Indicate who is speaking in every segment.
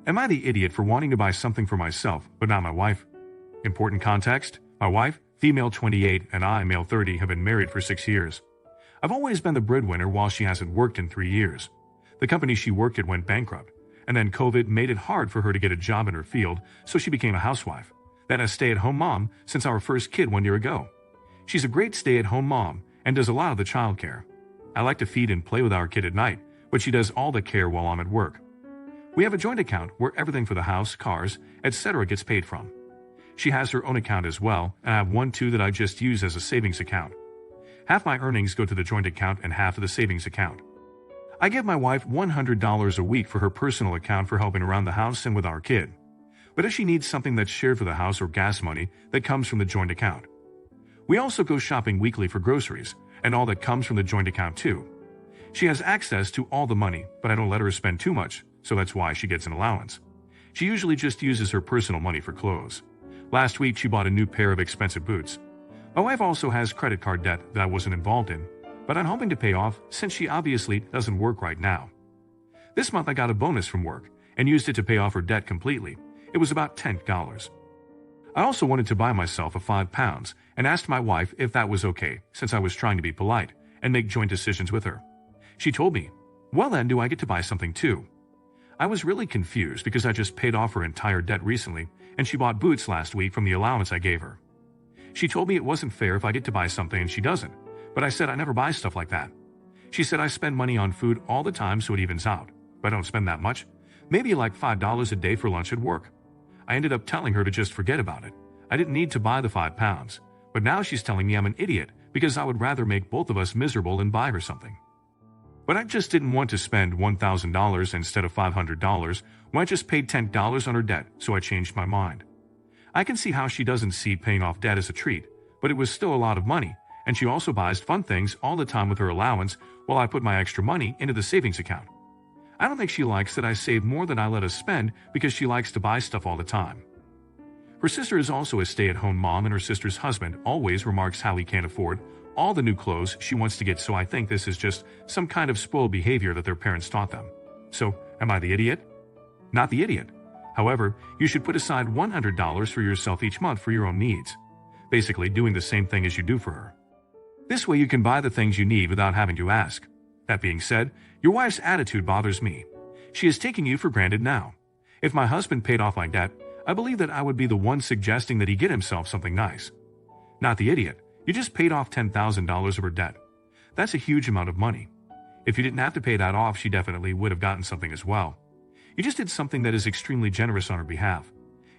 Speaker 1: Am I the idiot for wanting to buy something for myself, but not my wife? Important context: my wife, female 28, and I, male 30, have been married for 6 years. I've always been the breadwinner while she hasn't worked in 3 years. The company she worked at went bankrupt, and then COVID made it hard for her to get a job in her field, so she became a housewife, then a stay-at-home mom since our first kid 1 year ago. She's a great stay-at-home mom and does a lot of the childcare. I like to feed and play with our kid at night, but she does all the care while I'm at work. We have a joint account where everything for the house, cars, etc. gets paid from. She has her own account as well, and I have one too that I just use as a savings account. Half my earnings go to the joint account and half to the savings account. I give my wife $100 a week for her personal account for helping around the house and with our kid. But if she needs something that's shared for the house or gas money, that comes from the joint account. We also go shopping weekly for groceries, and all that comes from the joint account too. She has access to all the money, but I don't let her spend too much, so that's why she gets an allowance. She usually just uses her personal money for clothes. Last week she bought a new pair of expensive boots. My wife also has credit card debt that I wasn't involved in, but I'm hoping to pay off since she obviously doesn't work right now. This month I got a bonus from work and used it to pay off her debt completely. It was about $10. I also wanted to buy myself a £5 and asked my wife if that was okay since I was trying to be polite and make joint decisions with her. She told me, "Well then, do I get to buy something too?" I was really confused because I just paid off her entire debt recently, and she bought boots last week from the allowance I gave her. She told me it wasn't fair if I get to buy something and she doesn't, but I said I never buy stuff like that. She said I spend money on food all the time so it evens out, but I don't spend that much, maybe like $5 a day for lunch at work. I ended up telling her to just forget about it. I didn't need to buy the £5, but now she's telling me I'm an idiot because I would rather make both of us miserable than buy her something. But I just didn't want to spend $1,000 instead of $500 when I just paid $10 on her debt, so I changed my mind. I can see how she doesn't see paying off debt as a treat, but it was still a lot of money, and she also buys fun things all the time with her allowance while I put my extra money into the savings account. I don't think she likes that I save more than I let us spend because she likes to buy stuff all the time. Her sister is also a stay-at-home mom, and her sister's husband always remarks how he can't afford all the new clothes she wants to get, so I think this is just some kind of spoiled behavior that their parents taught them. So, am I the idiot? Not the idiot. However, you should put aside $100 for yourself each month for your own needs. Basically, doing the same thing as you do for her. This way you can buy the things you need without having to ask. That being said, your wife's attitude bothers me. She is taking you for granted now. If my husband paid off my debt, I believe that I would be the one suggesting that he get himself something nice. Not the idiot. You just paid off $10,000 of her debt. That's a huge amount of money. If you didn't have to pay that off, she definitely would have gotten something as well. You just did something that is extremely generous on her behalf.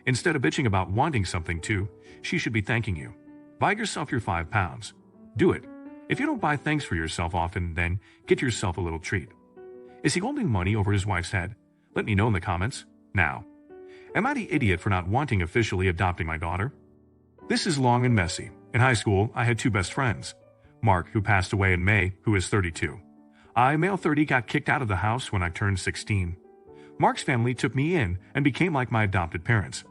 Speaker 1: Instead of bitching about wanting something too, she should be thanking you. Buy yourself your £5. Do it. If you don't buy things for yourself often, then get yourself a little treat. Is he holding money over his wife's head? Let me know in the comments. Now, am I the idiot for not wanting officially adopting my daughter? This is long and messy. In high school, I had two best friends. Mark, who passed away in May, who is 32. I, male 30, got kicked out of the house when I turned 16. Mark's family took me in and became like my adopted parents.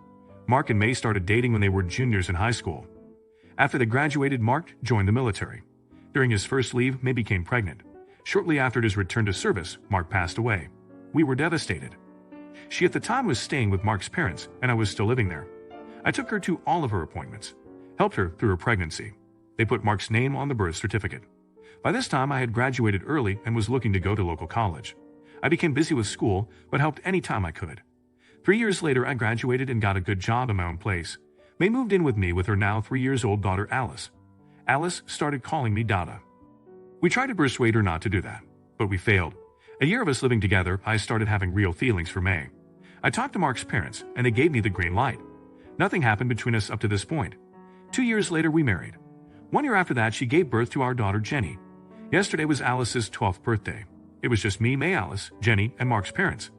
Speaker 1: Mark and May started dating when they were juniors in high school. After they graduated, Mark joined the military. During his first leave, May became pregnant. Shortly after his return to service, Mark passed away. We were devastated. She at the time was staying with Mark's parents, and I was still living there. I took her to all of her appointments, helped her through her pregnancy. They put Mark's name on the birth certificate. By this time, I had graduated early and was looking to go to local college. I became busy with school, but helped any time I could. 3 years later, I graduated and got a good job in my own place. May moved in with me with her now 3-year-old daughter, Alice. Alice started calling me Dada. We tried to persuade her not to do that, but we failed. A year of us living together, I started having real feelings for May. I talked to Mark's parents, and they gave me the green light. Nothing happened between us up to this point. 2 years later, we married. 1 year after that, she gave birth to our daughter, Jenny. Yesterday was Alice's 12th birthday. It was just me, May, Alice, Jenny, and Mark's parents.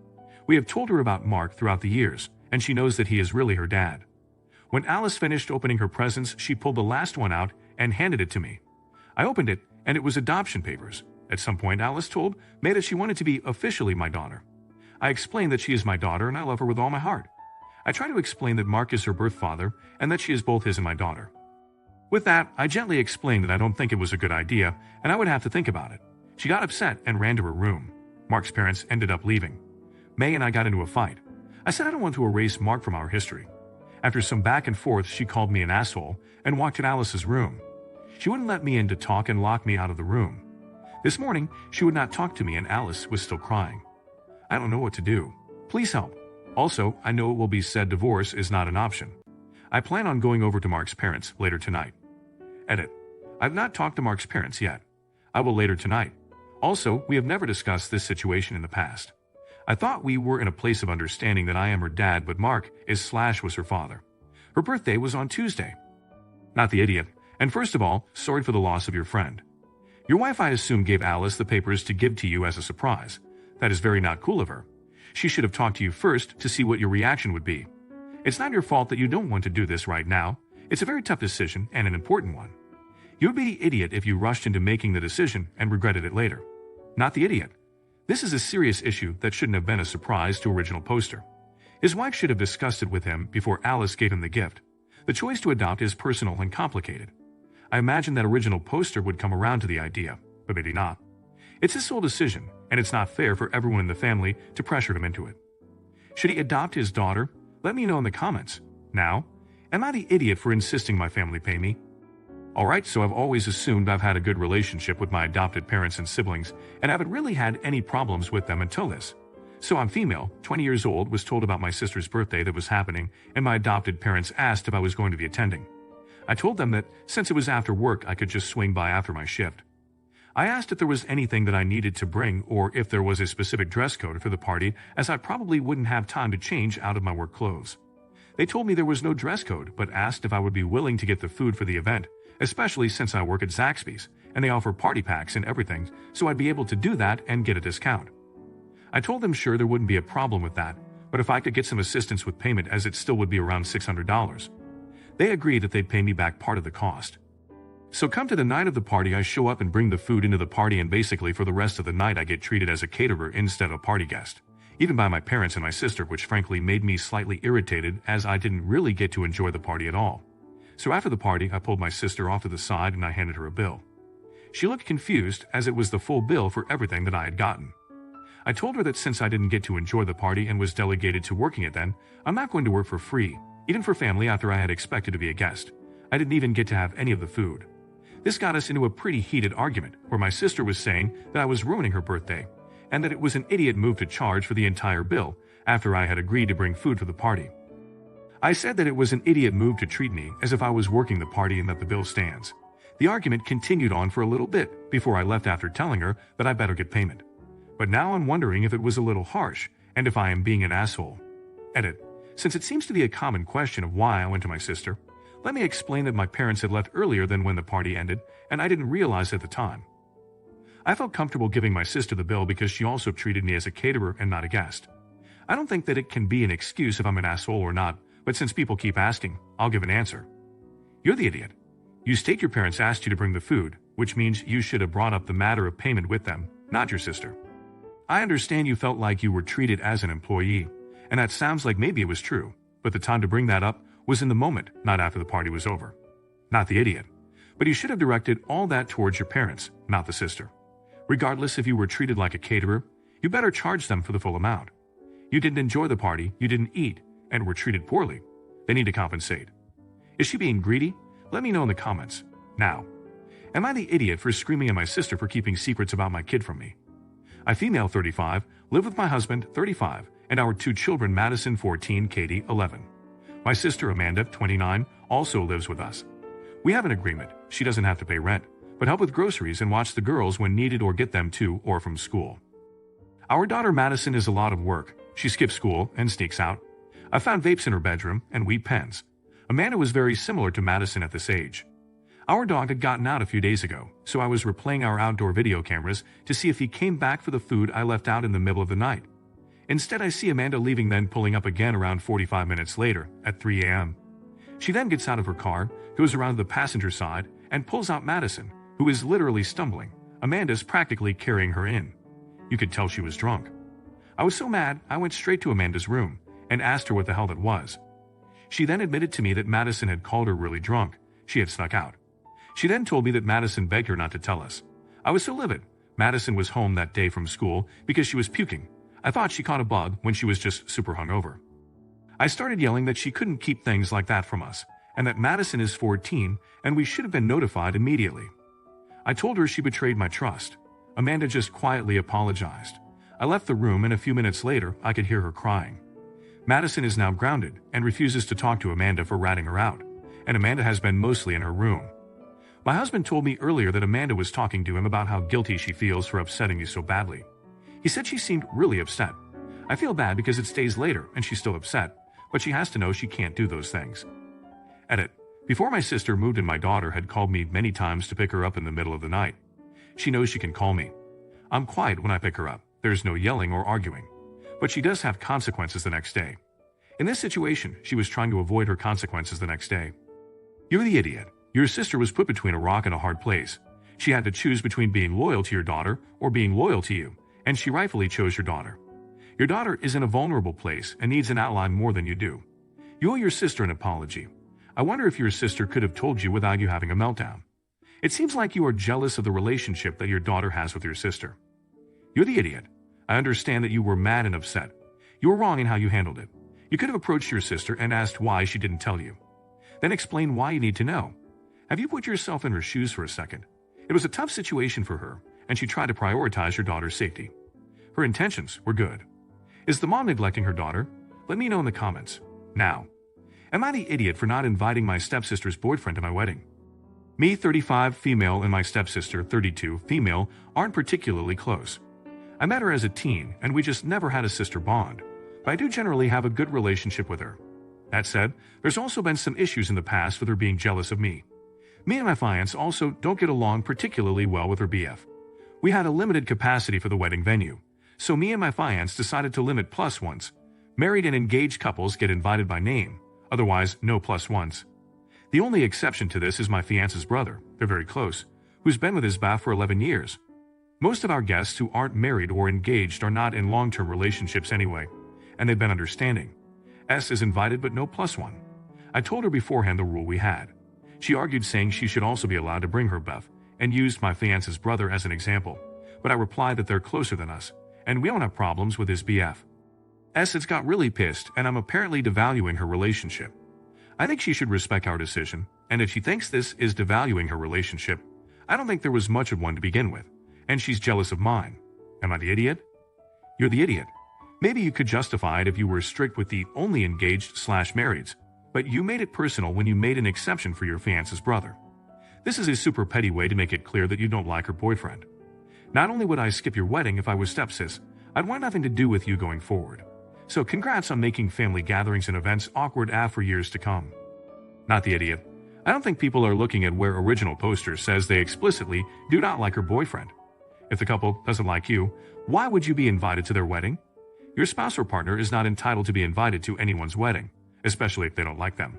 Speaker 1: We have told her about Mark throughout the years, and she knows that he is really her dad. When Alice finished opening her presents, she pulled the last one out and handed it to me. I opened it, and it was adoption papers. At some point, Alice told May that she wanted to be officially my daughter. I explained that she is my daughter and I love her with all my heart. I try to explain that Mark is her birth father and that she is both his and my daughter. With that, I gently explained that I don't think it was a good idea and I would have to think about it. She got upset and ran to her room. Mark's parents ended up leaving. May and I got into a fight. I said I don't want to erase Mark from our history. After some back and forth, she called me an asshole and walked in Alice's room. She wouldn't let me in to talk and locked me out of the room. This morning, she would not talk to me and Alice was still crying. I don't know what to do. Please help. Also, I know it will be said divorce is not an option. I plan on going over to Mark's parents later tonight. Edit. I've not talked to Mark's parents yet. I will later tonight. Also, we have never discussed this situation in the past. I thought we were in a place of understanding that I am her dad, but Mark was her father. Her birthday was on Tuesday. Not the idiot. And first of all, sorry for the loss of your friend. Your wife, I assume, gave Alice the papers to give to you as a surprise. That is very not cool of her. She should have talked to you first to see what your reaction would be. It's not your fault that you don't want to do this right now. It's a very tough decision and an important one. You would be the idiot if you rushed into making the decision and regretted it later. Not the idiot. This is a serious issue that shouldn't have been a surprise to original poster. His wife should have discussed it with him before Alice gave him the gift. The choice to adopt is personal and complicated. I imagine that original poster would come around to the idea, but maybe not. It's his sole decision, and it's not fair for everyone in the family to pressure him into it. Should he adopt his daughter? Let me know in the comments. Now, am I the idiot for insisting my family pay me? Alright, so I've always assumed I've had a good relationship with my adopted parents and siblings, and haven't really had any problems with them until this. So I'm female, 20 years old, was told about my sister's birthday that was happening, and my adopted parents asked if I was going to be attending. I told them that since it was after work, I could just swing by after my shift. I asked if there was anything that I needed to bring or if there was a specific dress code for the party, as I probably wouldn't have time to change out of my work clothes. They told me there was no dress code, but asked if I would be willing to get the food for the event, especially since I work at Zaxby's, and they offer party packs and everything, so I'd be able to do that and get a discount. I told them sure there wouldn't be a problem with that, but if I could get some assistance with payment, as it still would be around $600. They agreed that they'd pay me back part of the cost. So come to the night of the party, I show up and bring the food into the party, and basically for the rest of the night I get treated as a caterer instead of a party guest. Even by my parents and my sister, which frankly made me slightly irritated as I didn't really get to enjoy the party at all. So after the party, I pulled my sister off to the side and I handed her a bill. She looked confused as it was the full bill for everything that I had gotten. I told her that since I didn't get to enjoy the party and was delegated to working it then, I'm not going to work for free, even for family after I had expected to be a guest. I didn't even get to have any of the food. This got us into a pretty heated argument where my sister was saying that I was ruining her birthday and that it was an idiot move to charge for the entire bill after I had agreed to bring food for the party. I said that it was an idiot move to treat me as if I was working the party and that the bill stands. The argument continued on for a little bit before I left after telling her that I better get payment. But now I'm wondering if it was a little harsh and if I am being an asshole. Edit. Since it seems to be a common question of why I went to my sister, let me explain that my parents had left earlier than when the party ended, and I didn't realize at the time. I felt comfortable giving my sister the bill because she also treated me as a caterer and not a guest. I don't think that it can be an excuse if I'm an asshole or not, but since people keep asking, I'll give an answer. You're the idiot. You state your parents asked you to bring the food, which means you should have brought up the matter of payment with them, not your sister. I understand you felt like you were treated as an employee, and that sounds like maybe it was true, but the time to bring that up was in the moment, not after the party was over. Not the idiot. But you should have directed all that towards your parents, not the sister. Regardless if you were treated like a caterer, you better charge them for the full amount. You didn't enjoy the party, you didn't eat, and were treated poorly. They need to compensate. Is she being greedy? Let me know in the comments. Now, am I the idiot for screaming at my sister for keeping secrets about my kid from me? I, female 35, live with my husband 35, and our 2 children, Madison 14, Katie 11. My sister Amanda 29 also lives with us. We have an agreement. She doesn't have to pay rent, but help with groceries and watch the girls when needed or get them to or from school. Our daughter Madison is a lot of work. She skips school and sneaks out. I found vapes in her bedroom and weed pens. Amanda was very similar to Madison at this age. Our dog had gotten out a few days ago, so I was replaying our outdoor video cameras to see if he came back for the food I left out in the middle of the night. Instead, I see Amanda leaving, then pulling up again around 45 minutes later at 3 a.m. She then gets out of her car, goes around to the passenger side, and pulls out Madison, who is literally stumbling. Amanda's practically carrying her in. You could tell she was drunk. I was so mad, I went straight to Amanda's room and asked her what the hell that was. She then admitted to me that Madison had called her really drunk. She had snuck out. She then told me that Madison begged her not to tell us. I was so livid. Madison was home that day from school because she was puking. I thought she caught a bug when she was just super hungover. I started yelling that she couldn't keep things like that from us, and that Madison is 14 and we should have been notified immediately. I told her she betrayed my trust. Amanda just quietly apologized. I left the room and a few minutes later I could hear her crying. Madison is now grounded and refuses to talk to Amanda for ratting her out, and Amanda has been mostly in her room. My husband told me earlier that Amanda was talking to him about how guilty she feels for upsetting you so badly. He said she seemed really upset. I feel bad because it's days later and she's still upset, but she has to know she can't do those things. Edit. Before my sister moved in, my daughter had called me many times to pick her up in the middle of the night. She knows she can call me. I'm quiet when I pick her up. There's no yelling or arguing. But she does have consequences the next day. In this situation, she was trying to avoid her consequences the next day. You're the idiot. Your sister was put between a rock and a hard place. She had to choose between being loyal to your daughter or being loyal to you, and she rightfully chose your daughter. Your daughter is in a vulnerable place and needs an ally more than you do. You owe your sister an apology. I wonder if your sister could have told you without you having a meltdown. It seems like you are jealous of the relationship that your daughter has with your sister. You're the idiot. I understand that you were mad and upset. You were wrong in how you handled it. You could have approached your sister and asked why she didn't tell you. Then explain why you need to know. Have you put yourself in her shoes for a second? It was a tough situation for her, and she tried to prioritize your daughter's safety. Her intentions were good. Is the mom neglecting her daughter? Let me know in the comments. Now, am I the idiot for not inviting my stepsister's boyfriend to my wedding? Me, 35, female, and my stepsister, 32, female, aren't particularly close. I met her as a teen, and we just never had a sister bond, but I do generally have a good relationship with her. That said, there's also been some issues in the past with her being jealous of me. Me and my fiancé also don't get along particularly well with her BF. We had a limited capacity for the wedding venue, so me and my fiancé decided to limit plus ones. Married and engaged couples get invited by name, otherwise no plus ones. The only exception to this is my fiancé's brother, they're very close, who's been with his BF for 11 years. Most of our guests who aren't married or engaged are not in long-term relationships anyway, and they've been understanding. S is invited but no plus one. I told her beforehand the rule we had. She argued saying she should also be allowed to bring her BF, and used my fiancé's brother as an example, but I replied that they're closer than us, and we don't have problems with his BF. S has got really pissed, and I'm apparently devaluing her relationship. I think she should respect our decision, and if she thinks this is devaluing her relationship, I don't think there was much of one to begin with, and she's jealous of mine. Am I the idiot? You're the idiot. Maybe you could justify it if you were strict with the only engaged/marrieds, but you made it personal when you made an exception for your fiancé's brother. This is a super petty way to make it clear that you don't like her boyfriend. Not only would I skip your wedding if I was stepsis, I'd want nothing to do with you going forward. So congrats on making family gatherings and events awkward for years to come. Not the idiot. I don't think people are looking at where original poster says they explicitly do not like her boyfriend. If the couple doesn't like you, why would you be invited to their wedding? Your spouse or partner is not entitled to be invited to anyone's wedding, especially if they don't like them.